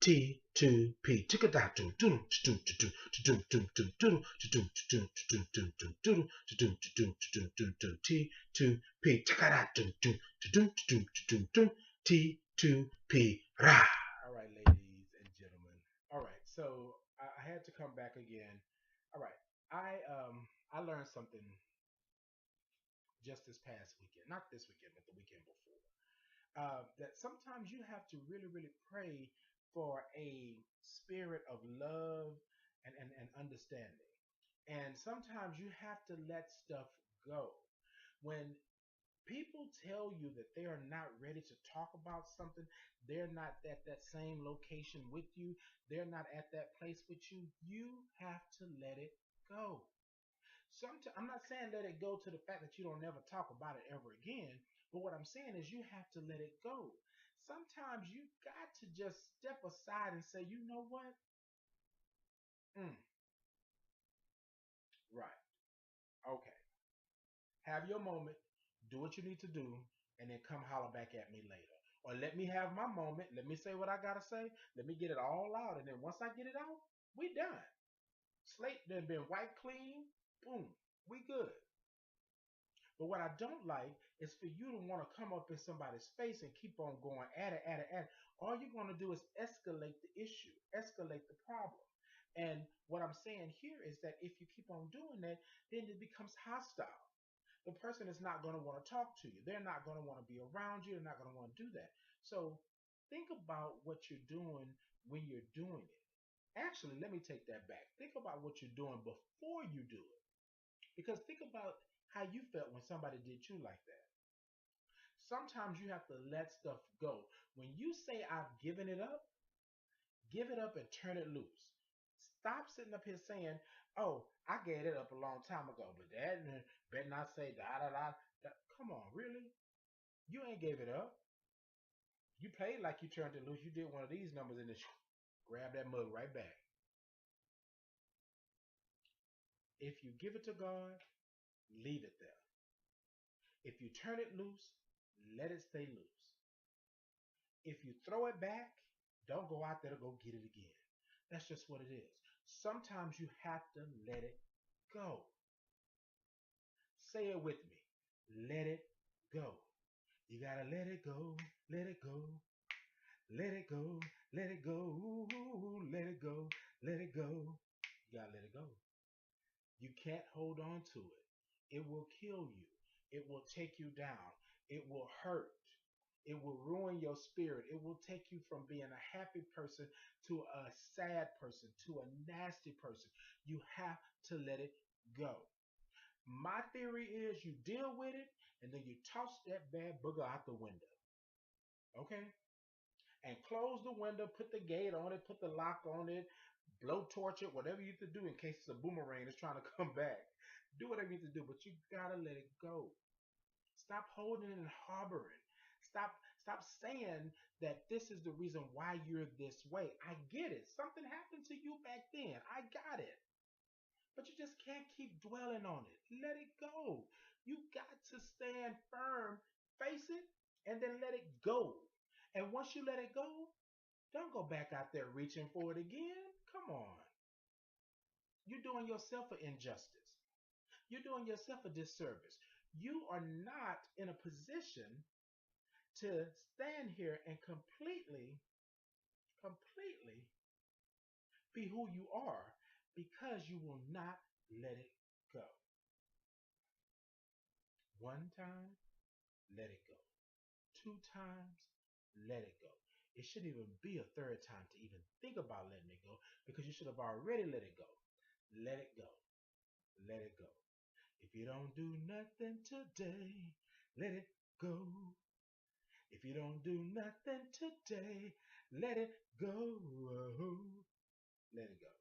T2P. T2P. T2P. Rah. All right, ladies and gentlemen. All right, so I had to come back again. All right, I learned something just this past weekend, not this weekend, but the weekend before. That sometimes you have to really pray for a spirit of love and understanding. And sometimes you have to let stuff go. When people tell you that they are not ready to talk about something, they're not at that same location with you, they're not at that place with you, you have to let it go. Sometimes I'm not saying let it go to the fact that you don't never talk about it ever again, but what I'm saying is you have to let it go. Sometimes you got to just step aside and say, you know what? Mm, right. Okay. Have your moment, do what you need to do, and then come holler back at me later. Or let me have my moment, let me say what I gotta say, let me get it all out, and then once I get it out, we done. Slate then been wiped clean, boom, we good. But what I don't like is for you to want to come up in somebody's face and keep on going at it. All you're going to do is escalate the issue, escalate the problem. And what I'm saying here is that if you keep on doing that, then it becomes hostile. The person is not going to want to talk to you. They're not going to want to be around you. They're not going to want to do that. So think about what you're doing when you're doing it. Actually, let me take that back. Think about what you're doing before you do it. Because think about how you felt when somebody did you like that. Sometimes you have to let stuff go. When you say I've given it up, give it up and turn it loose. Stop sitting up here saying, "Oh, I gave it up a long time ago," but that better not say da da da. da. Come on, really? You ain't gave it up. You played like you turned it loose. You did one of these numbers and then grab that mug right back. If you give it to God, leave it there. If you turn it loose, let it stay loose. If you throw it back, don't go out there to go get it again. That's just what it is. Sometimes you have to let it go. Say it with me. Let it go. You gotta let it go, let it go, let it go, let it go, let it go, let it go. You gotta let it go. You can't hold on to it. It will kill you. It will take you down. It will hurt. It will ruin your spirit. It will take you from being a happy person to a sad person, to a nasty person. You have to let it go. My theory is you deal with it and then you toss that bad booger out the window. Okay? And close the window, put the gate on it, put the lock on it, blow torch it, whatever you have to do in case it's a boomerang that's trying to come back. Do whatever you have to do, but you gotta let it go. Stop holding and harboring. Stop saying that this is the reason why you're this way. I get it. Something happened to you back then. I got it. But you just can't keep dwelling on it. Let it go. You got to stand firm, face it, and then let it go. And once you let it go, don't go back out there reaching for it again. Come on. You're doing yourself an injustice. You're doing yourself a disservice. You are not in a position to stand here and completely be who you are because you will not let it go. One time, let it go. Two times, let it go. It shouldn't even be a third time to even think about letting it go because you should have already let it go. Let it go. Let it go. If you don't do nothing today, let it go. If you don't do nothing today, let it go. Let it go.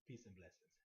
Peace and blessings.